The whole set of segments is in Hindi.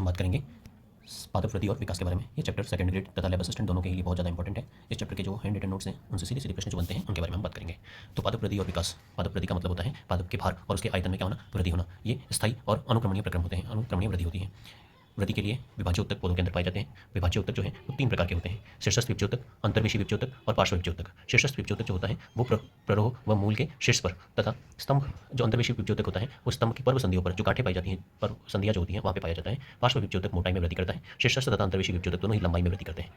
हम बात करेंगे पादप वृद्धि और विकास के बारे में। ये चैप्टर सेकंड ग्रेड तथा लैब असिस्टेंट दोनों के लिए बहुत ज़्यादा इंपॉर्टेंट है। इस चैप्टर के जो हैंड रिटन नोट्स हैं उनसे सीधे सीधे प्रश्न जो बनते हैं उनके बारे में हम बात करेंगे। तो पादप वृद्धि और विकास। पादप वृद्धि का मतलब होता है पादप के भार और उसके आयतन में क्या होना, वृद्धि होना। ये स्थायी और अनुक्रमणीय प्रक्रम होते हैं, अनुक्रमणीय वृद्धि होती है। वृद्धि के लिए विभाज्य उत्तक पौधों के अंदर पाए जाते हैं। विभाज्य उत्तक जो है वो 3 प्रकार के होते हैं: शीर्षस्थ विभाज्योतक, अंतर्वेशी विभाज्योतक और पार्श्व विभाज्योतक। शीर्षस्थ विभाज्योतक जो होता है वो प्ररोह व मूल के शीर्ष पर तथा स्तंभ जो अंतर्वेशी विभाज्योतक होता है वो स्तंभ की पर्व संधियों पर जो गांठें पाई जाती हैं, पर्व संधियां जो होती हैं वहाँ पे पाया जाता है। पार्श्व विभाज्योतक मोटाई में वृद्धि करता है। शीर्षस्थ तथा अंतर्वेशी विभाज्योतक दोनों ही लंबाई में वृद्धि करते हैं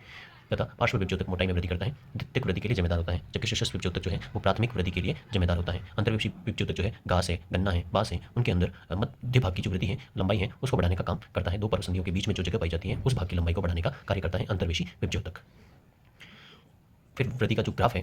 तथा पार्श्व विभाज्योतक मोटाई में वृद्धि करता है, द्वितीयक वृद्धि के लिए जिम्मेदार होता है, जबकि शीर्षस्थ विभाज्योतक जो है वो प्राथमिक वृद्धि के लिए जिम्मेदार होता है। अंतर्वेशी विभाज्योतक जो है घास है, गन्ना है, बांस है, उनके अंदर मध्य भाग की जो वृद्धि है, लंबाई है, उसको बढ़ाने का काम करता है। दो पर्व संधियों के बीच में जो जगह पाई जाती है उस भाग की लंबाई को बढ़ाने का कार्य करता है अंतर्वेशी विभाज्योतक। फिर वृद्धि का जो ग्राफ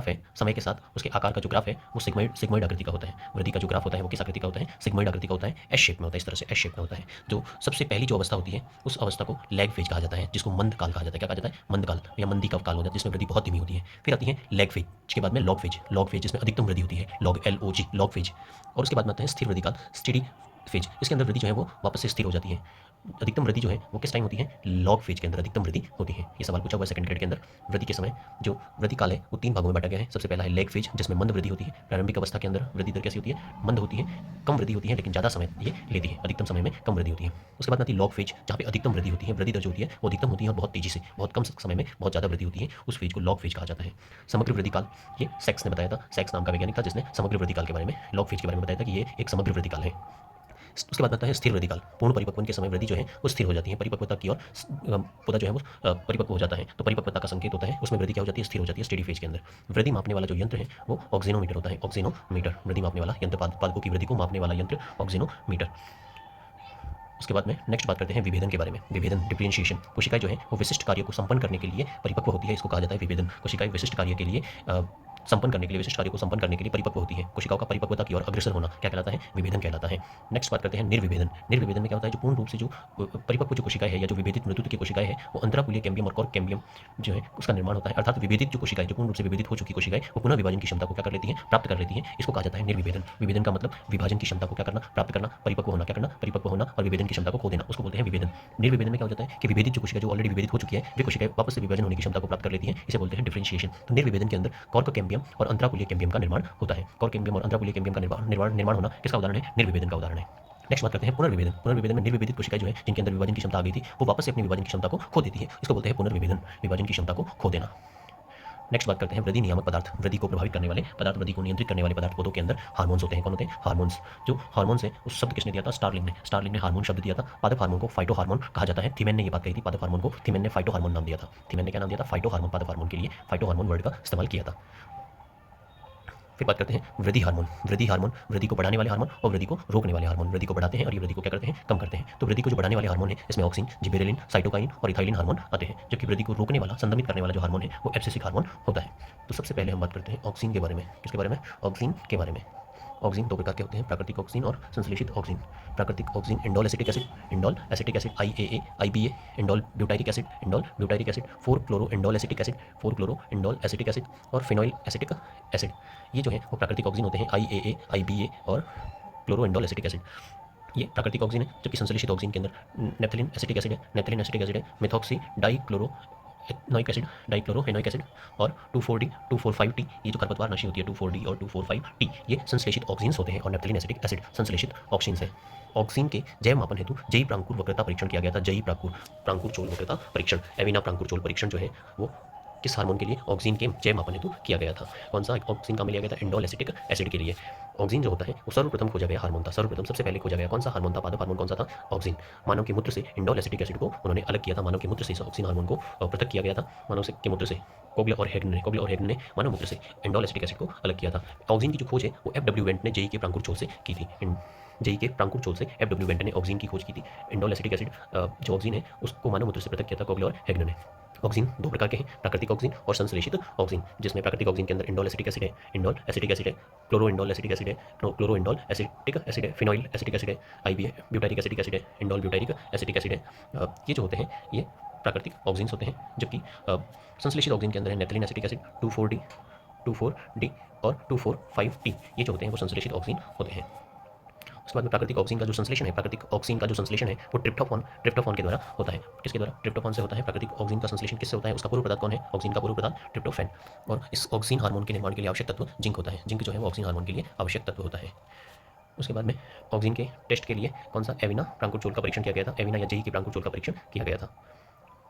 है समय के साथ उसके आकार का जो ग्राफ है वो सिग्मोइड आकृति का होता है। वृद्धि का जो ग्राफ होता है वो किस आकृति का होता है, सिग्मोइड आकृति का होता है, एस शेप में होता है, इस तरह से एस शेप में होता है। जो सबसे पहली जो अवस्था होती है उस अवस्था को लैग फेज कहा जाता है, जिसको मंद काल कहा जाता है। क्या कहा जाता है, मंद काल या मंदी का काल होता है, जिसमें वृद्धि बहुत धीमी होती है। फिर आती है लैग फेज, इसके बाद में लॉग फेज जिसमें अधिकतम वृद्धि होती है, LOG लॉग फेज। और उसके बाद में आता है स्थिर वृद्धि काल, स्टेडी फेज। इसके अंदर वृद्धि जो है वो वापस से स्थिर हो जाती है। अधिकतम वृद्धि जो है वो किस टाइम होती है, लॉग फेज के अंदर अधिकतम वृद्धि होती है। ये सवाल पूछा हुआ है सेकंड ग्रेड के अंदर। वृद्धि के समय जो वृद्धि काल है वो 3 भागों में बांटा गया है। सबसे पहला है लैग फेज, जिसमें मंद वृद्धि होती है। प्रारंभिक अवस्था के अंदर वृद्धि दर कैसी होती है, मंद होती है, कम वृद्धि होती है, लेकिन ज़्यादा समय ये लेती है, अधिकतम समय में कम वृद्धि होती है। उसके बाद आती है लॉग फेज, जहाँ पे अधिकतम वृद्धि होती है, वृद्धि दर जो होती है वो अधिकतम होती है और बहुत तेजी से, बहुत कम समय में बहुत ज़्यादा वृद्धि होती है। उस फेज को लॉग फेज कहा जाता है। समग्र वृद्धि काल, ये सेक्स ने बताया था, सेक्स नाम का वैज्ञानिक था जिसने समग्र वृद्धि काल के बारे में, लॉग फेज के बारे में बताया था कि ये एक समग्र वृद्धि काल है। उसके बाद आता है स्थिर वृद्धि काल। पूर्ण परिपक्वन के समय वृद्धि जो है वो स्थिर हो जाती है, परिपक्वता की ओर पौधा जो है वो परिपक्व हो जाता है। तो परिपक्वता का संकेत होता है, उसमें वृद्धि क्या हो जाती है, स्थिर हो जाती है स्टेडी फेज के अंदर। वृद्धि मापने वाला जो यंत्र है वो ऑक्सीनोमीटर होता है, ऑक्सीनोमीटर वृद्धि मापने वाला यंत्र, पादपों की वृद्धि को मापने वाला यंत्र ऑक्सीनोमीटर। उसके बाद में नेक्स्ट बात करते हैं विभेदन के बारे में। विभेदन, डिफरेंशिएशन। कोशिकाएं जो है वो विशिष्ट कार्य को संपन्न करने के लिए परिपक्व होती है, इसको कहा जाता है विभेदन। कोशिकाएं विशिष्ट कार्य के लिए संपन्न करने के लिए, विशिष्ट कार्य को संपन्न करने के लिए परिपक्व होती है। कोशिकाओं का परिपक्वता की ओर अग्रसर होना क्या कहलाता है, विभेदन कहलाता है। नेक्स्ट बात करते हैं निर्विभेदन। निर्विभेदन में क्या होता है, जो पूर्ण रूप से जो परिपक्व जो कोशिकाएं है या जो विभेदित मृदुत्व की कोशिकाएं है वो अंतराकुलीय कैम्बियम और कॉर्क कैम्बियम जो है उसका निर्माण होता है। अर्थात विभेदित जो कोशिकाएं, जो पूर्ण रूप से विभेदित हो चुकी कोशिकाएं, वो पुनः विभाजन की क्षमता को क्या कर लेती हैं, प्राप्त कर लेती हैं। इसको कहा जाता है निर्विभेदन। विभेदन का मतलब विभाजन की क्षमता को क्या करना, प्राप्त करना, परिपक्व होना, क्या करना, परिपक्व होना और विभेदन की क्षमता को खो देना, उसको बोलते हैं विभेदन। निर्विभेदन में क्या हो जाता है कि विभेदित जो कोशिका जो ऑलरेडी विभेदित हो चुकी है वे कोशिकाएं वापस से विभाजन होने की क्षमता को प्राप्त कर लेती हैं, इसे बोलते हैं डिफरेंशिएशन। तो निर्विभेदन के अंदर कॉर्क कैम्बियम और अंतराकुलीय कैम्बियम का निर्माण होता है। कॉर्क कैम्बियम और अंतराकुलीय कैम्बियम का निर्माण होना किसका उदाहरण है, निर्विभेदन का उदाहरण है। नेक्स्ट बात करते हैं पुनर्विभेदन। पुनर्विभेदन में निर्विभेदित कोशिकाएं जो है जिनके अंदर विभाजन की क्षमता आ गई थी वो वापस से अपनी विभाजन की क्षमता को खो देती है, इसको बोलते हैं पुनर्विभेदन, विभाजन की क्षमता को खो देना। नेक्स्ट बात करते हैं वृद्धि नियामक पदार्थ। वृद्धि को प्रभावित करने वाले पदार्थ, वृद्धि को नियंत्रित करने वाले पदार्थ पौधों के अंदर हार्मोन्स होते हैं। कौन होते हैं, हार्मोन्स। जो हार्मोन्स है उस शब्द किसने दिया था, स्टार्लिंग ने हार्मोन शब्द दिया था। पादप हार्मोन को फाइटो हार्मोन कहा जाता है। थीमेन ने ये बात कही थी, पादप हार्मोन को थीमेन ने फाइटो हार्मोन नाम दिया था। थीमेन ने क्या नाम दिया था, फाइटो हार्मोन। पादप हार्मोन के लिए फाइटो हार्मोन वर्ड का इस्तेमाल किया था। फिर बात करते हैं वृद्धि हार्मोन। वृद्धि हार्मोन वृद्धि को बढ़ाने वाले हार्मोन और वृद्धि को रोकने वाले हार्मोन। वृद्धि को बढ़ाते हैं और ये वृद्धि को क्या करते हैं, कम करते हैं। तो वृद्धि को जो बढ़ाने वाले हार्मोन है इसमें ऑक्सिन, जिबेरेलिन, साइटोकाइन और इथाइलिन हार्मोन आते हैं, जबकि वृद्धि को रोकने वाला, संदमित करने वाला जो हार्मोन है वो एब्सिसिक हार्मोन होता है। तो सबसे पहले हम बात करते हैं ऑक्सिन के बारे में। किसके बारे में, ऑक्सिन के बारे में। ऑक्सिन 2 प्रकार के होते हैं, प्राकृतिक ऑक्सिन और संश्लेषित ऑक्सिन। प्राकृतिक auxin indole acetic acid, IAA, IBA, indole butyric acid, 4-क्लोरो इंडोल एसिटिक एसिड, 4-क्लोरो इंडोल एसिटिक एसिड और फिनोइल एसिटिक एसिड। ये जो है वो प्राकृतिक ऑक्सिन होते हैं, IAA, IBA और क्लोरो इंडोल एसिटिक एसिड। ये प्राकृतिक ऑक्सिन है, जबकि संश्लेषित ऑक्सिन के अंदर नेप्थलीन एसिटिक एसिड है, methoxy dichloro enoic acid, dichloro enoic acid और 2,4-D, 2,4,5-T, ये जो खरपतवारनाशी होती है 2,4-D और 2,4,5-T, ये संश्लेषित ऑक्सीन्स होते हैं और नेप्थलीन एसिटिक एसिड संश्लेषित ऑक्सीन्स है। ऑक्सीन के जैव मापन हेतु जेई प्रांकुर वक्रता परीक्षण किया गया था। जेई प्रांकुर चोल वक्रता परीक्षण, एविना प्रांकुर चोल परीक्षण जो है वो किस हार्मोन के लिए, ऑक्सीन के जैव मापन हेतु किया गया था। कौन सा ऑक्सीन का लिया गया था, इंडोल एसिटिक एसिड के लिए। ऑक्सीन जो होता है वो सर्वप्रथम खोजा गया हार्मोन था, सर्वप्रथम सबसे पहले खोजा गया कौन सा हार्मोन था, पादप हार्मोन कौन सा था, ऑक्सीन। मानव के मूत्र से इंडोल एसिटिक एसिड को उन्होंने अलग किया था, मानव के मूत्र से ऑक्सीन हार्मोन को पृथक किया गया था। मानव के मूत्र से कोबलर और हेगन ने मानव मूत्र से इंडोल एसिटिक एसिड को अलग किया था। ऑक्सीन की जो खोज है वो FW वेंट ने जेई के प्रांकुर चोल से की थी। जेई के प्रांकुर चोल से FW वेंट ने ऑक्सीन की खोज की थी। इंडोल एसिटिक एसिड जो ऑक्सीन है उसको मानव मूत्र से पृथक किया था कोबलर और हेगन ने। ऑक्सीन 2 प्रकार के हैं, प्राकृतिक ऑक्सीन और संश्लेषित ऑक्सीन, जिसमें प्राकृतिक ऑक्सीन के अंदर इंडोल एसिटिक एसिड है, क्लोरो इंडोल एसिटिक एसिड है, फिनोइल एसिटिक एसिड है, IBA ब्यूटाइरिक एसिटिक एसिड है, इंडोल ब्यूटाइरिक एसिटिक एसिड है। ये जो होते हैं ये प्राकृतिक ऑक्सीन्स होते हैं, जबकि संश्लेषित ऑक्सीन के अंदर है नेप्थलीन एसिटिक एसिड 2,4-D और 2,4,5-T, ये जो होते हैं वो संश्लेषित ऑक्सीन होते हैं। उसके बाद में प्राकृतिक ऑक्सीजन का जो संश्लेषण है, प्राकृतिक ऑक्सीजन का जो संश्लेषण है वो ट्रिप्टोफॉन के द्वारा होता है। किसके द्वारा? ट्रिप्टोफॉन से होता है। प्राकृतिक ऑक्सीजन का संश्लेषण किससे होता है? उसका पूर्व पदार्थ कौन है? ऑक्सीजन का पूर्व पदार्थ ट्रिप्टोफैन। और इस ऑक्सीजन हार्मोन के निर्माण के लिए आवश्यक तत्व जिंक होता है। जिंक जो है वो ऑक्सीजन हार्मोन के लिए आवश्यक तत्व होता है। उसके बाद में ऑक्सीजन के टेस्ट के लिए कौन सा? एविना प्रांकुचोल का परीक्षण किया गया था। एविना या जेई की प्रांकुचोल का परीक्षण किया गया था।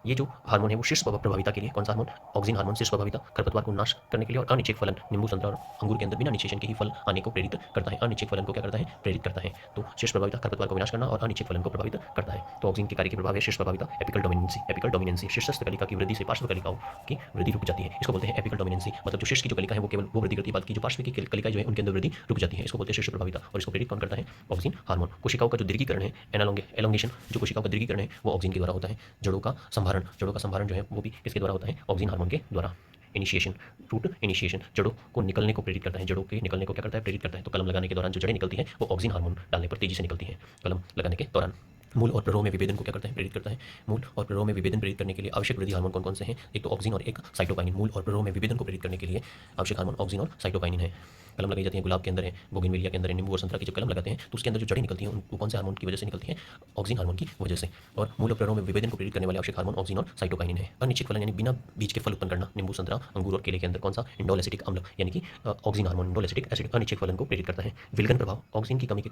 ये जो हार्मोन है वो शीर्ष प्रभाविता के लिए, कौन सा हार्मोन? ऑक्सीजन हार्मोन शीर्ष प्रभाविता खरपतवार को नाश करने के लिए और अनिच्छेक फलन नींबू संतरा और अंगूर के अंदर बिना निषेचन के ही फल आने को प्रेरित करता है। अनिच्छेक फलन को क्या करता है? प्रेरित करता है। तो शीर्ष प्रभाविता खरपतवार को विनाश करना और अनिच्छेक फलन को प्रभावित करता है। तो ऑक्सीजन के कार्य के प्रभाव है शीर्ष प्रभाविता एपिकल डोमिनेंसी। एपिकल डोमिनेंसी शीर्षस्थ कलिका की वृद्धि से पार्श्व कलिकाओं की वृद्धि रुक जाती है। इसको बोलते हैं एपिकल डोमिनेंसी। मतलब जो शीर्ष की जो कलिका है वो केवल वो वृद्धि करती है, बाकी जो पार्श्व की कलिका जो है उनके अंदर वृद्धि रुक जाती है। इसको बोलते हैं शीर्ष प्रभाविता। और इसको प्रेरित कौन करता है? Oxygen hormone. कोशिकाओं का जो दीर्घीकरण है, एलोंगेशन, जो कोशिकाओं का दीर्घीकरण है वो ऑक्सीजन के द्वारा होता है। जड़ों का संभारण जो है वो भी किसके द्वारा होता है? ऑक्सीजन हार्मोन के द्वारा। इनिशिएशन, रूट इनिशिएशन, जड़ों को निकलने को प्रेरित करता है। जड़ों के निकलने को क्या करता है? प्रेरित करता है। तो कलम लगाने के दौरान जो जड़ें निकलती हैं वो ऑक्सीजन हार्मोन डालने पर तेजी से निकलती हैं कलम लगाने के दौरान। मूल और प्ररोह में विभेदन को क्या करता है? प्रेरित करता है। मूल और प्ररोह में विभेदन प्रेरित करने के लिए आवश्यक वृद्धि हार्मोन कौन कौन से हैं? एक तो ऑक्सीजन और एक साइटोकाइनिन। मूल और प्ररोह में विभेदन को प्रेरित करने के लिए आवश्यक हार्मोन ऑक्सीजन और साइटोकाइनिन है। कलम लगाई जाती है, गुलाब के अंदर है, बोगनविलिया के अंदर है, नींबू और संतरा की जब कलम लगाते हैं तो उसके अंदर जो जड़ें निकलती हैं वो कौन से हार्मोन की वजह से निकलती हैं? ऑक्सीजन हार्मोन की वजह से। और मूल और प्ररोह में विभेदन को प्रेरित करने वाले आवश्यक हार्मोन ऑक्सीजन और साइटोकाइनिन है। अनिच्छेक फलन यानी बिना बीज के फल उत्पन्न करना, नींबू, संतरा, अंगूर और केले के अंदर कौन सा? इंडोल एसिटिक अम्ल यानी कि oxygen hormone indole acetic acid अनिच्छेक फलन को प्रेरित करता है। विलगन प्रभाव, ऑक्सीजन की कमी के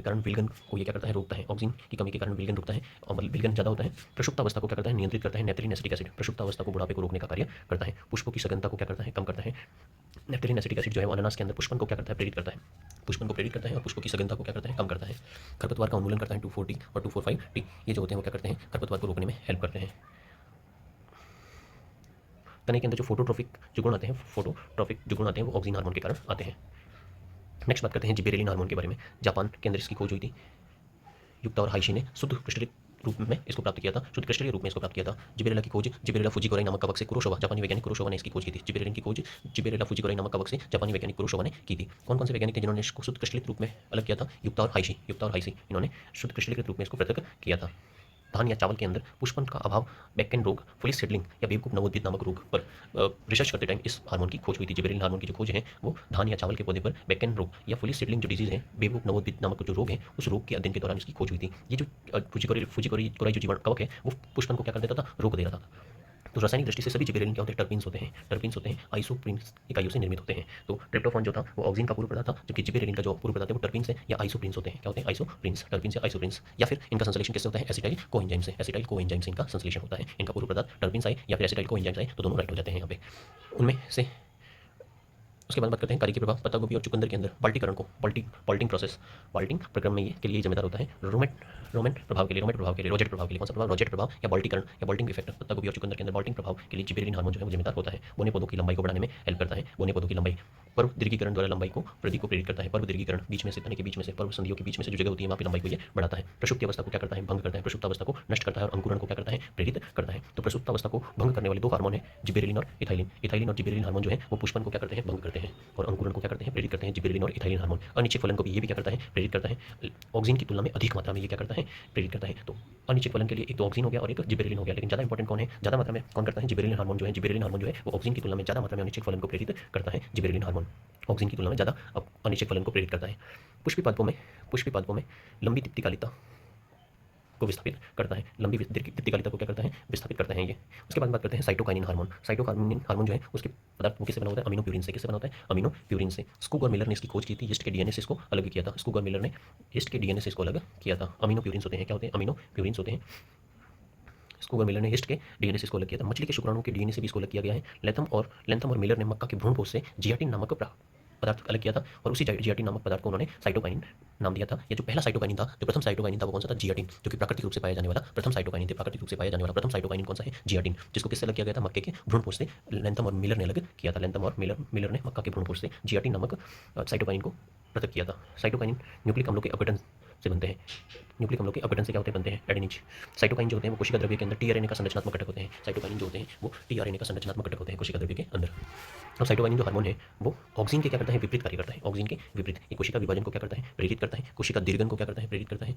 कारण विलगन को ये क्या करता है? रोकता है। ऑक्सीजन की कमी के कारण विलगन रुकता है और मतलब विलगन ज़्यादा होता है। प्रसुप्तावस्था को क्या करता है? नियंत्रित करता है। नेफ्थलीन एसिटिक एसिड प्रसुप्तावस्था को, बुढ़ापे को रोकने का कार्य करता है। पुष्पों की सघनता को क्या करता है? कम करता है। नेफ्थलीन एसिटिक एसिड जो है वो अनानास के अंदर पुष्पन को क्या करता है? प्रेरित करता है। पुष्पन को प्रेरित करता है और पुष्पों की सघनता को क्या करता है? कम करता है। खरपतवार का उन्मूलन करता है 2,4-T और 2,4,5-T। ये जो होते हैं वो क्या करते हैं? खरपतवार को रोकने में हेल्प करते हैं। तने के अंदर जो फोटोट्रोफिक जो गुण आते हैं वो ऑक्सीजन हार्मोन के कारण आते हैं। नेक्स्ट बात करते हैं जिबेरेलिन हार्मोन के बारे में। जापान के अंदर इसकी खोज हुई थी। युक्ता और हाइशी ने शुद्ध क्रिस्टलिक रूप में इसको प्राप्त किया था। शुद्ध क्रिस्टलीय रूप में इसको प्राप्त किया था। जिबेरेला की खोज जिबेरेला फुजिकोराई नामक कवक से कुरोशोवा, जापानी वैज्ञानिक कुरोशोवा ने इसकी खोज की थी। जिबेरेलिन की खोज जिबेरेला फुजिकोराई नामक कवक से जापानी वैज्ञानिक कुरोशोवा ने की थी। कौन कौन से वैज्ञानिक थे जिन्होंने इसको शुद्ध क्रिस्टलिक रूप में अलग किया था? युक्ता और हाइशी इन्होंने शुद्ध क्रिस्टलिक रूप में इसको पृथक किया था। धान या चावल के अंदर पुष्पन का अभाव, बैकन रोग, फुलिस सेडलिंग या बेवकूफ नवोदित नामक रोग पर रिसर्च करते टाइम इस हार्मोन की खोज हुई थी। जिबेरेलिन हार्मोन की जो खोज है वो धान या चावल के पौधे पर बैकन रोग या फुलिस सेडलिंग जो डिजीज है, बेवकूफ नवोदित नामक जो रोग है, उस रोग के अध्ययन के दौरान इसकी खोज हुई थी। ये जो फुजिकोराई जो जीवाणु कवक है वो पुष्पन को क्या कर देता था? रोक दे रहा था। तो रासायनिक दृष्टि से सभी जिबेरेलिन क्या होते हैं? टर्पीन्स होते हैं। आइसोप्रीन्स इकाइयों से निर्मित होते हैं। तो ट्रिप्टोफान जो था वो ऑक्सीजन का पूर्व पदार्थ था, जबकि जिबेरेलिन का जो पूर्व पदार्थ है वो टर्पीन्स है या आइसोप्रीन्स होते हैं। क्या होते हैं? आइसोप्रीन्स, टर्पीन्स या आइसोप्रीन्स। या फिर इनका संश्लेषण किससे होता है? एसिटाइल कोएंजाइम से इनका संश्लेषण होता है। इनका पूर्व पदार्थ टर्पीन्स आए या फिर एसिटाइल कोएंजाइम्स आए तो दोनों राइट हो जाते हैं यहाँ पे उनमें से। उसके बाद बात करते हैं कार्य के प्रभाव। पत्ता गोभी और चुकंदर के अंदर बाल्टीकरण को बाल्टिंग प्रक्रम में ये के लिए जिम्मेदार होता है। रोमेट प्रभाव के लिए रोजेट प्रभाव के लिए कौन सा प्रभाव? रोजेट प्रभाव या बाल्टीकरण या बाल्टिंग इफेक्ट। पत्ता गोभी और चुकंदर के अंदर बाल्टिंग प्रभाव के लिए जिबेरेलिन हार्मोन जो है वो जिम्मेदार होता है। बोने पौधों की लंबाई को बढ़ाने में हेल्प करता है। बोने पौधों की लंबाई पर्व दीर्घीकरण द्वारा लंबाई को वृद्धि को प्रेरित करता है। पर्व दीर्घीकरण बीच में से तने के बीच में से पर्व संधियों के बीच में से जो जगह होती है वहाँ पे लंबाई को ये बढ़ाता है। प्रसुप्ति अवस्था को क्या करता है? भंग करता है। प्रसुप्त अवस्था को नष्ट करता है और अंकुरण को क्या करता है? प्रेरित करता है। तो प्रसुप्त अवस्था को भंग करने वाले दो हार्मोन है जिबेरेलिन और इथाइलिन। इथाइलिन और जिबेरेलिन हार्मोन जो है वो पुष्पन को क्या करते हैं? भंग करते हैं और अंकुरण को क्या करते हैं? प्रेरित करते हैं। जिबेरेलिन और इथाइलिन हार्मोन। अनिच्छेक फलन को भी ये भी क्या करता है? प्रेरित करता है। ऑक्सीजन की तुलना में अधिक मात्रा में ये क्या करता है? प्रेरित करता है। तो अनिच्छेक फलन के लिए एक तो ऑक्सीजन हो गया और एक जिबेरेलिन हो गया, लेकिन ज़्यादा इंपॉर्टेंट कौन है? ज़्यादा मात्रा में कौन करता है? जिबेरेलिन हार्मोन जो है वो ऑक्सीजन की तुलना में ज़्यादा मात्रा में अनिच्छेक फलन को प्रेरित करता है। जिबेरेलिन हार्मोन ऑक्सीजन की तुलना में ज़्यादा अनिच्छेक फलन को प्रेरित करता है। पुष्पी पादपों में लंबी दीप्तिकालिता को विस्थापित करता है। लंबी दीप्तिकालिता को क्या करता है? विस्थापित करता है ये। उसके बाद बात करते हैं साइटोकाइनिन हार्मोन जो है उसके पदार्थ वो किससे बना होता है? अमीनो प्यूरिन से। किससे बना होता है? अमीनो प्यूरिन से। स्कूग और मिलर ने इसकी खोज की थी। यीस्ट के डीएनए से इसको अलग किया था। स्कूग और मिलर ने यीस्ट के डीएनए से इसको अलग किया था। अमीनो प्यूरिन होते हैं। क्या होते हैं? अमीनो प्यूरिन होते हैं। स्कूगर मिलर ने यीस्ट के डीएनए से इसको अलग किया था। मछली के शुक्राणु के डीएनए से भी इसको अलग किया गया है। लेंथम और मिलर ने मक्का के भ्रूणपोष से जियाटिन नामक पदार्थ अलग किया था और उसी जियाटिन नामक पदार्थ को उन्होंने साइटोकाइनिन नाम दिया था। ये जो पहला साइटोकाइनिन था, जो प्रथम साइटोकाइनिन था वो कौन सा था? जियाटिन, जो कि प्राकृतिक रूप से पाया जाने वाला प्रथम साइटोकाइनिन थे। प्राकृतिक रूप से पाया जाने वाला प्रथम साइटोकाइनिन कौन सा है? जियाटिन, जिसको किससे अलग किया गया था? मक्के के भ्रूणपोष से। लेंथम और मिलर ने अलग किया था। लेंथम और मिलर ने मक्का के भ्रूणपोष से जियाटिन नामक साइटोकाइनिन को पृथक किया था। साइटोकाइनिन न्यूक्लिक अम्लों के अपघटन से बनते हैं। न्यूक्लिक अम्लों के अपघटन से क्या होते हैं? बनते हैं एडेनिज। साइटोकाइन जो होते हैं वो कोशिका द्रव्य के अंदर टीआरएनए का संरचनात्मक घटक होते हैं। साइटोकाइन जो होते हैं वो टीआरएनए का संरचनात्मक घटक होते हैं कोशिका द्रव्य के अंदर। और साइटोकाइन जो हार्मोन है वो ऑक्सीजन के क्या करता है? विपरीत कार्य करता है। ऑक्सीजन के विपरीत। ये कोशिका विभाजन को क्या करता है? प्रेरित करता है। कोशिका दीर्घन को क्या करता है? प्रेरित करता है।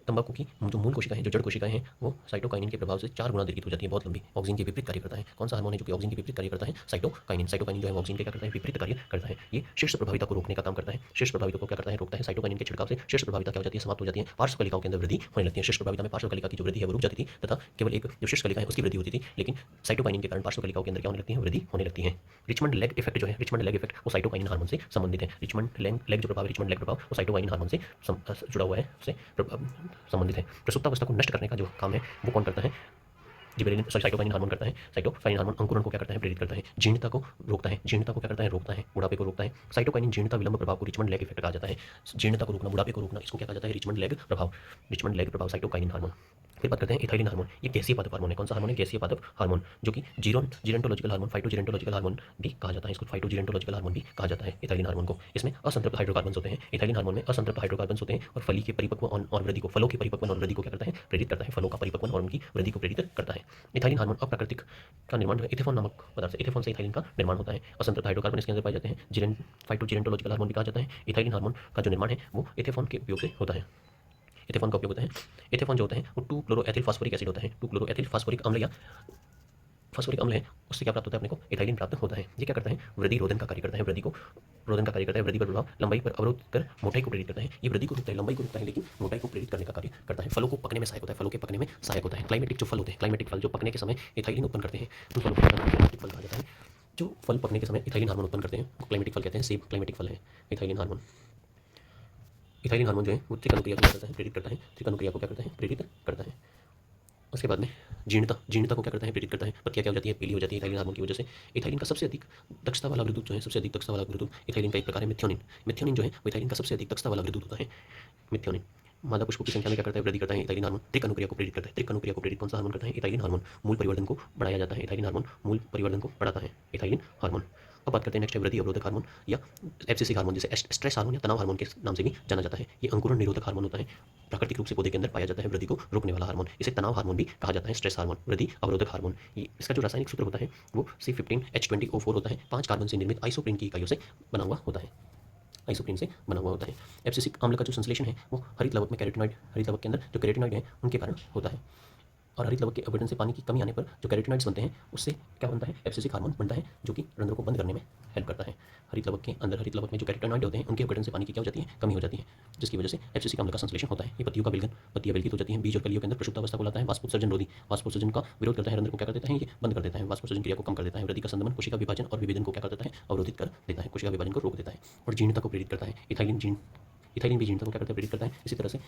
तंबाकू की जो मूल कोशिकाएं हैं, जो जड़ कोशिकाएं हैं, वो साइटोकाइनिन के प्रभाव से 4 गुना दीर्घित हो जाती है, बहुत लंबी। ऑक्सीजन के विपरीत कार्य करता है। कौन सा हार्मोन है जो कि ऑक्सीजन के विपरीत कार्य करता है? साइटोकाइनिन। साइटोकाइनिन जो है वो ऑक्सीजन के क्या करता है? विपरीत कार्य करता है। ये शीर्ष प्रभाविता को रोकने का काम करता है। शीर्ष प्रभाविता को क्या करता है? रोकता है। साइटोकाइनिन के छिड़काव से शीर्ष प्रभाविता क्या हो जाती है? समाप्त हो जाती है। पार्श्व कलिकाओं के अंदर वृद्धि होने लगती है। शीर्ष प्रभाविता में पार्श्व कलिका की जो वृद्धि है वो रुक जाती थी तथा केवल एक जो शीर्ष कलिका है उसकी वृद्धि होती थी, लेकिन साइटोकाइनिन के कारण पार्श्व कलिकाओं के अंदर क्या होने लगती है? वृद्धि होने लगती है। रिचमंड लेग इफेक्ट जो है, रिचमंड लेग इफेक्ट वो साइटोकाइनिन हार्मोन से संबंधित है। रिचमंड लेग जो प्रभाव है, रिचमंड लेग प्रभाव वो साइटोकाइनिन हार्मोन से जुड़ा हुआ है, उससे संबंधित है। प्रसुप्तावस्था को नष्ट करने का जो काम है वो कौन करता है? जिबरेलिन साइटोकाइनिन हार्मोन करता है। साइटोकाइनिन हार्मोन अंकुरण को क्या करता है? प्रेरित करता है। जीर्णता को रोकता है। जीर्णता को क्या करता है? रोकता है। बुढ़ापे को रोकता है। साइटोकाइनिन जीर्णता विलंब प्रभाव को रिचमंड लेग इफेक्ट कहा जाता है। जीर्णता को रोकना, बुढ़ापे को रोकना, इसको क्या कहा जाता है? रिचमंड लेग प्रभाव। रिचमंड लेग प्रभाव साइटोकाइनिन हार्मोन। फिर बात करते हैं इथाइलिन हार्मोन। ये गैसीय पादप हार्मोन है। कौन सा हार्मोन है? गैसीय पादप हार्मोन, जो कि जीरोंटोलॉजिकल हार्मोन, फाइटोजीरेंटोलॉजिकल हार्मोन भी कहा जाता है। इसको फाइटोजीरेंटोलॉजिकल हार्मोन भी कहा जाता है इथाइलिन हार्मोन को। इसमें असंतृप्त हाइड्रोकार्बन्स होते हैं। इथाइलिन हार्मोन में असंतृप्त हाइड्रोकार्बन्स होते हैं और फली के परिपक्व और वृद्धि को, फलों के परिपक्वन और वृद्धि को क्या करता है? प्रेरित करता है। फलों का परिपक्वन और उनकी वृद्धि को प्रेरित करता है। इथाइलिन हार्मोन अप्राकृतिक का निर्माण जो है इथेफॉन नामक पदार्थ से, इथेफॉन से इथाइलिन का निर्माण होता है। असंतृप्त हाइड्रोकार्बन इसके अंदर पाए जाते हैं। फाइटोजीरेंटोलॉजिकल हार्मोन भी कहा जाता है। इथाइलिन हार्मोन का जो निर्माण है वो इथेफॉन के उपयोग से होता है। इथेफॉन का उपयोग होता है। इथेफॉन जो होता है वो 2 क्लोरोएथिल फास्फोरिक एसिड होता है। 2 क्लोरोएथिल फास्फोरिक अम्ल या फास्फोरिक अम्ल है, उससे क्या प्राप्त होता है? अपने को इथाइलिन प्राप्त होता है। ये क्या करता है? वृद्धि रोधन का कार्य करता है। वृद्धि को रोधन का कार्य करता है। वृद्धि पर प्रभाव, लंबाई पर अवरोध कर मोटाई को प्रेरित करता है। ये वृद्धि को रोकता है, लंबाई को रोकता है, लेकिन मोटाई को प्रेरित करने का कार्य करता है। फलों को पकने में सहायक होता है। फलों के पकने में सहायक होता है। क्लाइमेटिक जो फल होते हैं, क्लाइमेटिक फल जो पकने के समय इथाइलिन उत्पन्न करते हैं, उन फलों को क्लाइमेटिक फल कहा जाता है। जो फल पकने के समय इथाइलिन हार्मोन उत्पन्न करते हैं वो क्लाइमेटिक फल कहते हैं। सेब क्लाइमेटिक फल है। इथाइलिन हार्मोन, इथाइलिन हार्मोन जो है वो त्रिक अनुक्रिया को क्या करता है? प्रेरित करता है। त्रिक अनुक्रिया को क्या करता है? प्रेरित करता है। उसके बाद में जीर्णता, जीर्णता को क्या करता है? प्रेरित करता है। पत्तियां क्या हो जाती है? पीली हो जाती है इथाइलिन हार्मोन की वजह से। इथाइलिन का सबसे अधिक दक्षता वाला अग्रदूत जो है, सबसे अधिक दक्षता वाला अग्रदूत इथाइलिन का एक प्रकार है मिथ्योनिन। मिथ्योनिन जो है वो इथाइलिन का सबसे अधिक दक्षता वाला अग्रदूत होता है। मिथ्योनिन मादा पुष्पों की संख्या में क्या करता है? वृद्धि करता है इथाइलिन हार्मोन। त्रिक अनुक्रिया को प्रेरित करता है। त्रिक अनुक्रिया को प्रेरित कौन सा हार्मोन करता है? Ethylene hormone. मूल परिवर्धन को बढ़ाया जाता है। इथाइलिन हार्मोन मूल परिवर्धन को बढ़ाता है, इथाइलिन हार्मोन। अब बात करते हैं नेक्स्ट है वृद्धि अवरोधक हार्मोन या एफसीसी हार्मोन, जिसे स्ट्रेस हार्मोन या तनाव हार्मोन के नाम से भी जाना जाता है। ये अंकुरण निरोधक हार्मोन होता है। प्राकृतिक रूप से पौधे के अंदर पाया जाता है। वृद्धि को रोकने वाला हार्मोन, इसे तनाव हार्मोन भी कहा जाता है। स्ट्रेस हार्मोन, वृद्धि अवरोधक हार्मोन। ये इसका जो रासायनिक सूत्र होता है वो C15H20O4 होता है। 5 कार्बन से निर्मित आइसोप्रीन की इकाइयों से बना हुआ होता है। आइसोप्रीन से बना हुआ होता है। एब्सिसिक अम्ल का जो संश्लेषण है वो हरित लवक में कैरोटीनॉइड, हरित लवक के अंदर जो कैरोटीनॉइड है उनके कारण होता है। और हरित लवक के अपघटन से पानी की कमी आने पर जो कैरोटीनॉइड्स बनते हैं उससे क्या बनता है? एब्सिसिक हार्मोन बनता है, जो कि रंध्रों को बंद करने में हेल्प करता है। हरित लवक के अंदर, हरित लवक में जो कैरोटीनॉइड होते हैं उनके अपघटन से पानी की क्या हो जाती है? कमी हो जाती है, जिसकी वजह से एब्सिसिक अम्ल का संश्लेषण होता है। ये पत्तियों का विलगन, पत्तियां विलगित हो जाती हैं। बीज और कलियों के अंदर प्रसुप्तावस्था को लाता है। वाष्पोत्सर्जन रोधी, वाष्पोत्सर्जन का विरोध करता है, रंध्र को क्या कर देता है? ये बंद कर देता है। वाष्पोत्सर्जन क्रिया को कम कर देता है। वृद्धि का संदमन, कोशिका विभाजन और विभेदन को क्या कर देता है? अवरोधित कर देता है, कोशिका विभाजन को रोक देता है। और जीर्णता को प्रेरित करता है। इथाइलिन भी जीर्णता को क्या करता है? प्रेरित करता है। इसी तरह से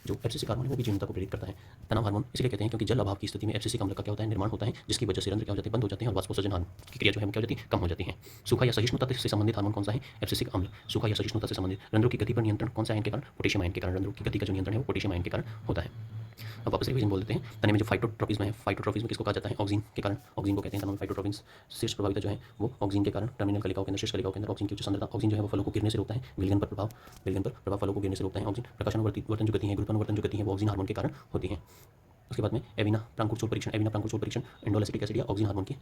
जो एब्सिसिक हार्मोन है वो भी जीर्णता को प्रेरित करता है। तनाव हार्मोन इसलिए कहते हैं क्योंकि जल अभाव की स्थिति में एब्सिसिक अम्ल का क्या होता है? निर्माण होता है, जिसकी वजह से रंध्र क्या हो जाते हैं? बंद हो जाते हैं और वाष्पोत्सर्जन हार्मोन की क्रिया जो है क्या हो जाती है? कम हो जाती है। सूखा या सहिष्णुता से संबंधित हार्मोन कौन सा है? एब्सिसिक अम्ल। सूखा या सहिष्णुता से संबंधित रंध्रों की गति पर नियंत्रण कौन सा आयन के कारण? पोटेशियम आयन के कारण। रंध्रों की गति का जो नियंत्रण है वो पोटेशियम आयन के कारण होता है। अब वापस रिवीजन बोल देते हैं। तने में जो फाइटोट्रोपिज्म है, फाइटोट्रोपिज्म किसको कहा जाता है? ऑक्सीन के कारण, ऑक्सीन को कहते हैं तने में फाइटोट्रोपिज्म। शीर्ष प्रभाविता जो है वो ऑक्सीन के कारण, टर्मिनल कलिकाओं के अंदर, शीर्ष कलिकाओं के अंदर ऑक्सीन की जो सांद्रता, ऑक्सीन जो है वो फलों को गिरने से रोकता है। विलगन पर प्रभाव फलों को गिरने से रोकता है। ऑक्सीन प्रकाशानुवर्तन जो गति है, गुरुत्वानुवर्तन जो गति है वो ऑक्सीन हार्मोन के कारण होती है। उसके बाद में एविना प्रांकुर परीक्षण, एविना प्रांकुर परीक्षण इंडोल एसिड या ऑक्सीन हार्मोन की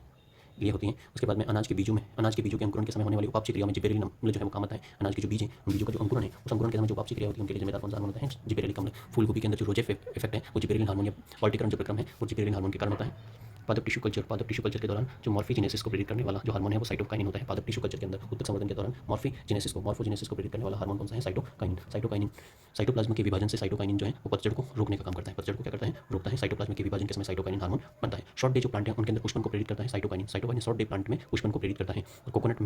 लिए होती हैं। उसके बाद में अनाज के बीजों के अंकुरण के समय होने वाली उपापचय क्रिया में जिबेरेलिक अम्ल जो है वो काम आता है। अनाज के जो बीज हैं, उन बीजों का जो अंकुरण है, उस अंकुरण के समय जो उपापचय क्रिया होती है उनके लिए जिम्मेदार कौन सा हार्मोन होता है? जिबेरेलिक अम्ल। फूलगोभी के अंदर जो रोजे इफेक्ट है वो जिबेरेलिन हार्मोन या पॉल्टिकरण जो प्रक्रम है वो जिबेरेलिन हार्मोन के कारण होता है। पादप टिश्यू कल्चर के दौरान जो मॉर्फोजेनेसिस को प्रेरित करने वाला जो हार्मोन है वो साइटोकाइनिन होता है। पादप टिश्यू कल्चर के अंदर उत्तक संवर्धन के दौरान मॉर्फोजेनेसिस को प्रेरित करने वाला हार्मोन कौन सा है? साइटोकाइनिन। साइटोप्लाज्म के विभाजन से साइटोकाइनिन जो है वो पतझड़ को रोकने का काम करता है। पतझड़ को क्या करता है? रोकता है। साइटोप्लाज्म के विभाजन के समय साइटोकाइनिन हार्मोन बनता है। शॉर्ट डे जो प्लांट है उनके अंदर पुष्पन को प्रेरित करता है साइटोकाइनिन शॉर्ट डे प्लांट में पुष्पन को प्रेरित करता है। और कोकोनट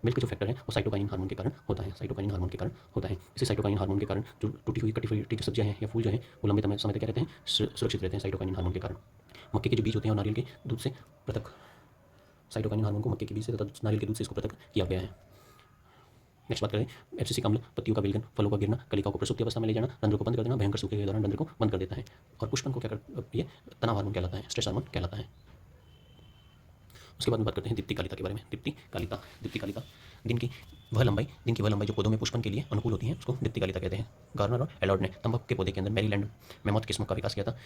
मिल्क जो फैक्टर है वो साइटोकाइनिन हार्मोन के कारण होता है। साइटोकाइनिन हार्मोन के कारण होता है। इसी साइटोकाइनिन हार्मोन के कारण जो टूटी हुई कटी हुई सब्जियां हैं या फूल जो है वो लंबे समय तक क्या रहते हैं? सुरक्षित रहते हैं साइटोकाइनिन हार्मोन के कारण। मक्के के जो बीज होते हैं और नारियल के दूध से पृथक, साइटोकाइनिन हार्मोन को मक्के के बीज से तथा नारियल के दूध से इसको पृथक किया गया है। नेक्स्ट बात करें एब्सिसिक अम्ल, पत्तियों का विलगन, फलों का गिरना, कलिकाओं को प्रसुप्ति अवस्था में ले जाना, रंध्रों को बंद कर देना, भयंकर सूखे के दौरान रंध्र को बंद कर देता है। और पुष्पन को क्या कर, ये तनाव हार्मोन कहलाता है, स्ट्रेस हार्मोन कहलाता है। उसके बाद में बात करते हैं दीप्तिकालिता के बारे में। दीप्तिकालिता दिन की वह लंबाई जो पौधों में पुष्पन के लिए अनुकूल होती है उसको दीप्तिकालिता कहते हैं। गार्नर और एलॉर्ड ने तंबाकू के पौधे के अंदर मैरीलैंड मैमोथ किस्म का विकास किया था।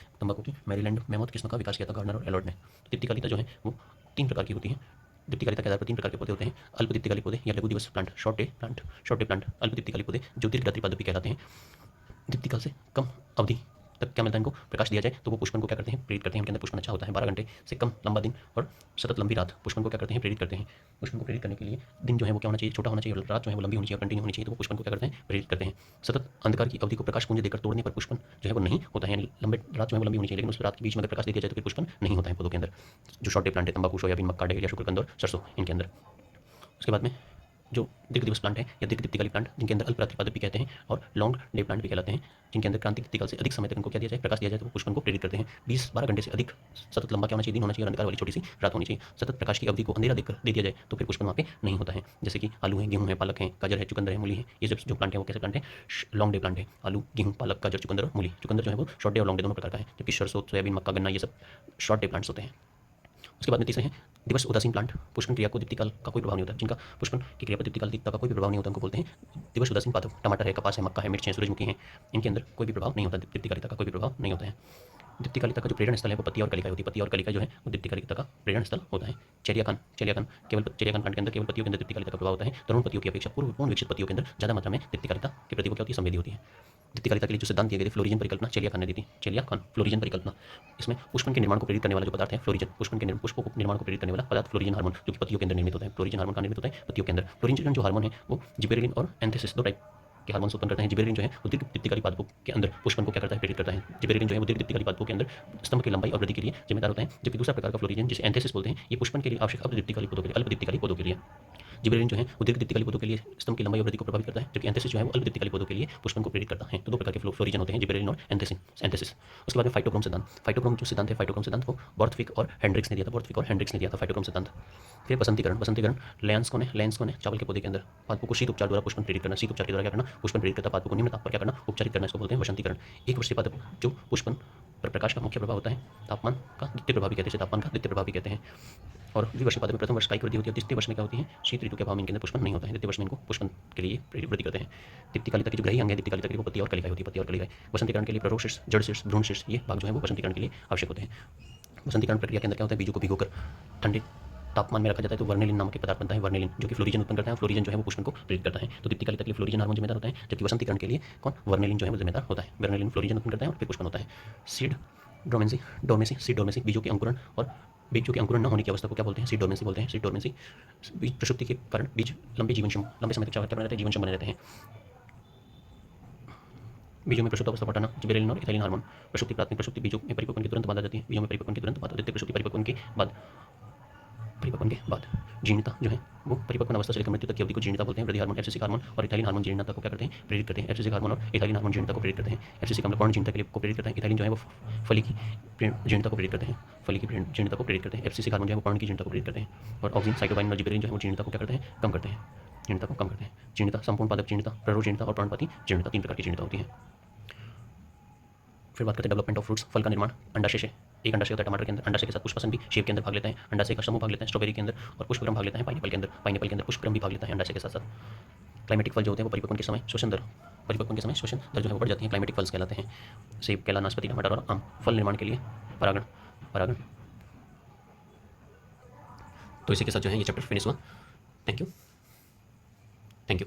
गार्नर और एलॉर्ड ने। दीप्तिकालिता जो है वो 3 प्रकार की होती है। दीप्तिकालिता के आधार पर 3 प्रकार के पौधे होते हैं। अल्प दीप्तिकाली पौधे या लघु दिवस प्लांट, शॉर्ट डे प्लांट। अल्प दीप्तिकाली पौधे जो दीर्घ रात्रि पादपी कहलाते हैं। दीप्तिकाल से कम अवधि तक क्या मिलता है इनको, प्रकाश दिया जाए तो वो पुष्पन को क्या करते हैं, प्रेरित करते हैं। इनके अंदर पुष्पन अच्छा होता है। 12 घंटे से कम लंबा दिन और सतत लंबी रात पुष्पन को क्या करते हैं, प्रेरित करते हैं। पुष्पन को प्रेरित करने के लिए दिन जो है वो क्या होना चाहिए, छोटा होना चाहिए, और रात जो है वो लंबी होनी चाहिए और कंटिन्यू होनी चाहिए। तो वो पुष्पन को क्या करते हैं, प्रेरित करते हैं। सतत अंधकार की अवधि को प्रकाश पुंज देकर तोड़ने पर पुष्पन जो है वो नहीं होता है, यानी लंबे रात जो है वो लंबी होनी चाहिए, लेकिन उस रात के बीच में अगर प्रकाश दे दिया जाए तो फिर पुष्पन नहीं होता है पौधों के अंदर। जो शॉर्ट डे प्लांट है, तंबाकू, सोयाबीन, मक्का, डहेलिया, शुक्रकंद और सरसों, इनके अंदर। उसके बाद में जो दीर्घ दिवस प्लांट है या दीर्घ दीप्तिकाली प्लांट, जिनके अंदर अल्परात्रि पादप भी कहते हैं और लॉन्ग डे प्लांट भी कहलाते हैं, जिनके अंदर क्रांतिक दीप्तिकाल से अधिक समय तक इनको क्या दिया जाए, प्रकाश दिया जाए तो वो पुष्पन को प्रेरित करते हैं। 20-12 घंटे से अधिक सतत लंबा क्या होना चाहिए, दिन होना चाहिए और अंधकार वाली छोटी सी रात होनी चाहिए। सतत प्रकाश की अवधि को अंधेरा देकर दे दिया जाए तो फिर पुष्पन वहाँ पे नहीं होता है। जैसे कि आलू है, गेहूँ है, पालक है, गाजर है, चुकंदर है, मूली है, ये सब जो प्लांट है वो कैसे प्लांट है, लॉन्ग डे प्लांट है। आलू, गेहूँ, पालक, गाजर, चुकंदर और मूली। चुकंदर जो है वो शॉर्ट डे और लॉन्ग डे दोनों प्रकार का है, जबकि सरसों, सोयाबीन, मक्का, गन्ना ये सब शॉर्ट डे प्लांट्स होते हैं। उसके बाद में तीसरे हैं दिवस उदासीन प्लांट। पुष्पन क्रिया को दीप्तिकाल का कोई प्रभाव नहीं होता है, जिनका पुष्पन की क्रिया पर दीप्तिकाल दीप्ता का कोई प्रभाव नहीं होता, उनको बोलते हैं दिवस उदासीन पादप। टमाटर है, कपास है, मक्का है, मिर्च है, सूरजमुखी है, इनके अंदर कोई भी प्रभाव नहीं होता, दीप्तिकालिता का कोई भी प्रभाव नहीं होता है। दीप्तिकालिता का जो प्रेरण स्थल है वो पत्ती और कलिका होती है। पत्ती और कलिका जो है वो दीप्तिकालिता का प्रेरण स्थल होता है। चेरियाकान केवल चेरियाकान प्लांट के अंदर केवल पत्तियों के अंदर दीप्तिकालिता का प्रभाव होता है। तरुण पत्तियों की अपेक्षा पूर्ण विकसित पत्तियों के अंदर ज़्यादा मात्रा में दीप्तिकालिता के प्रति वो क्या होती है, संवेदी होती है। दीप्तिकालिता के लिए जो सिद्धांत दिए गए थे, फ्लोरीजन परिकल्पना चेलियाकान ने दी थी। चेलियाकान फ्लोरीजन परिकल्पना, इसमें पुष्पन के निर्माण को प्रेरित करने वाला जो पदार्थ है फ्लोरीजन, पुष्पों को निर्माण को प्रेरित करने वाला पदार्थ फ्लोरीजन हार्मोन, जो कि पत्तियों के अंदर निर्मित होता है। फ्लोरीजन हार्मोन का निर्मित होता है पत्तियों के अंदर। फ्लोरीजन जो हार्मोन है वो जिबेरेलिन और एंथेसिस दो टाइप के हार्मोन्स उत्पन्न करते हैं। जिबेरेलिन जो है वो दीर्घ दीप्तिकाली पादपों के अंदर पुष्पन को क्या करता है, प्रेरित करता है। जिबेरेलिन जो है वो दीर्घ दीप्तिकाली पादपों के अंदर स्तंभ की लंबाई और वृद्धि के लिए जिम्मेदार होता है, जबकि दूसरा प्रकार का फ्लोरीजन जिसे एंथेसिस बोलते हैं, ये पुष्पन के लिए आवश्यक अल्पदीप्तिकाली पौधों के लिए, अल्पदीप्तिकाली पौधों के लिए। जिबरेलिन जो है वो दीर्घ दीप्तिकाली पौधों के लिए स्तंभ की लंबाई और वृद्धि को प्रभावित करता है, जबकि एंथेसिस जो है वो अल्प दीप्तिकाली पौधों के लिए पुष्पन को प्रेरित करता है। तो दो प्रकार के फ्लोरीजन होते हैं, जिबरेलिन और एंथेसिस। उसके बाद में फाइटोक्रोम सिद्धांत। फाइटोक्रोम जो सिद्धांत है, फाइटोक्रोम सिद्धांत को बॉर्थविक और हेंड्रिक्स ने दिया था। बॉर्थविक और हेंड्रिक्स ने दिया था फाइटोक्रोम सिद्धांत। फिर बसंतीकरण लेंस को ने चावल के पौधे के अंदर पादपों को शीत उपचार द्वारा पुष्पन प्रेरित करना। शीत उपचार के द्वारा क्या करना, पुष्पन प्रेरित करता, पादपों को निम्न ताप पर क्या करना, उपचारित करना, इसको बोलते हैं बसंतीकरण। एक वर्षीय पादप जो पुष्पन पर प्रकाश का मुख्य प्रभाव होता है, तापमान का द्वितीय प्रभाव भी कहते हैं, तापमान का द्वितीय प्रभाव भी कहते हैं। और द्विवर्षीय पादप में प्रथम वर्ष कायिक वृद्धि होती है, द्वितीय वर्ष में क्या होती है, शीत ऋतु के अभाव में इनके अंदर पुष्पन नहीं होता है। द्वितीय वर्ष में इनको पुष्पन के लिए वृद्धि करते हैं। दीप्तिकालिता की जो ग्रही अंग है दीप्तिकालिता की, वो पत्ती और कलिकाएं होती है, पत्ती और कलिकाएं। बसंतीकरण के लिए प्ररोशीर्ष, जड़ शीर्ष, भ्रूण शीर्ष, ये भाग जो है वो बसंतीकरण के लिए आवश्यक होते हैं। बसंतीकरण प्रक्रिया के अंदर क्या होता है, बीजों को भिगोकर ठंडे तापमान में रखा जाता है तो वर्नेलिन नामक एक पदार्थ बनता है, वर्नेलिन, जो कि फ्लोरीजन उत्पन्न करता है। फ्लोरीजन जो है वो पुष्पन को प्रेरित करता है। तो दीप्तिकालिता के लिए फ्लोरीजन हार्मोन जिम्मेदार होता है, जबकि वसंतीकरण के लिए कौन, वर्नेलिन जो है वो जिम्मेदार होता है। वर्नेलिन फ्लोरीजन उत्पन्न करता है और फिर पुष्पन होता है। सीड डोर्मेंसी, सीड डोर्मेंसी, बीजों के अंकुरण और बीजों के अंकुरण न होने की अवस्था को क्या बोलते हैं, सीड डोर्मेंसी बोलते हैं। सीड डोर्मेंसी, बीज प्रसुप्ति के कारण बीज लंबे समय तक क्या बने रहते हैं, जीवनक्षम बने रहते हैं। बीजों में प्रसुप्त अवस्था बढ़ाना, जिबरेलिन और इथाइलिन हार्मोन। प्रसुप्ति, प्राथमिक प्रसुप्ति बीजों में परिपक्वन के तुरंत बाद आ जाती है। बीजों में परिपक्वन के तुरंत बाद, द्वितीय प्रसुप्ति परिपक्वन के बाद जीर्णता जो है वो परिपक्वन अवस्था से लेकर मृत्यु तक की अवधि को जीर्णता बोलते हैं। वृद्धि हार्मोन, एफसीसी हार्मोन और इथाइलिन हार्मोन जीर्णता को क्या करते हैं, प्रेरित करते हैं। एफसीसी हार्मोन और इथाइलिन हार्मोन जीर्णता को प्रेरित करते हैं। एफसीसी का मतलब कौन जीर्णता के लिए को प्रेरित करता है, इथाइलिन जो है वो फली की जीर्णता को प्रेरित करते हैं, फली की जीर्णता को प्रेरित करते हैं। एफसीसी हार्मोन जो है वो पर्ण की जीर्णता को प्रेरित करते हैं। और ऑक्सीजन, साइटोकाइन और जिबरेलिन जो है वो जीर्णता को क्या करते हैं, कम करते हैं, जीर्णता को कम करते हैं। जीर्णता, संपूर्ण पादप जीर्णता, प्ररोह जीर्णता और पर्णपाती जीर्णता, तीन प्रकार की जीर्णता होती है। फिर बात करते हैं डेवलपमेंट ऑफ फ्रूट्स। फल का निर्माण, अंडाशय से, एक अंडाशय होता है टमाटर के अंदर, अंडाशय के साथ पुष्पसन भी शेप के अंदर भाग लेता है। अंडाशय का समूह भाग लेता है स्ट्रॉबेरी के अंदर, और पुष्पक्रम भाग लेता है पाइनएप्पल के अंदर। पाइनएप्पल के अंदर पुष्पक्रम भी भाग लेता है अंडाशय के साथ साथ। क्लाइमेटिक फल जो होते हैं वो परिपक्वन के समय श्वसन दर जो है वो बढ़ जाती है, क्लाइमेटिक फल्स कहलाते हैं। सेब, केला, नाशपाती, टमाटर और आम। फल निर्माण के लिए परागण। तो इसी के साथ जो है ये चैप्टर फिनिश हुआ। Thank you.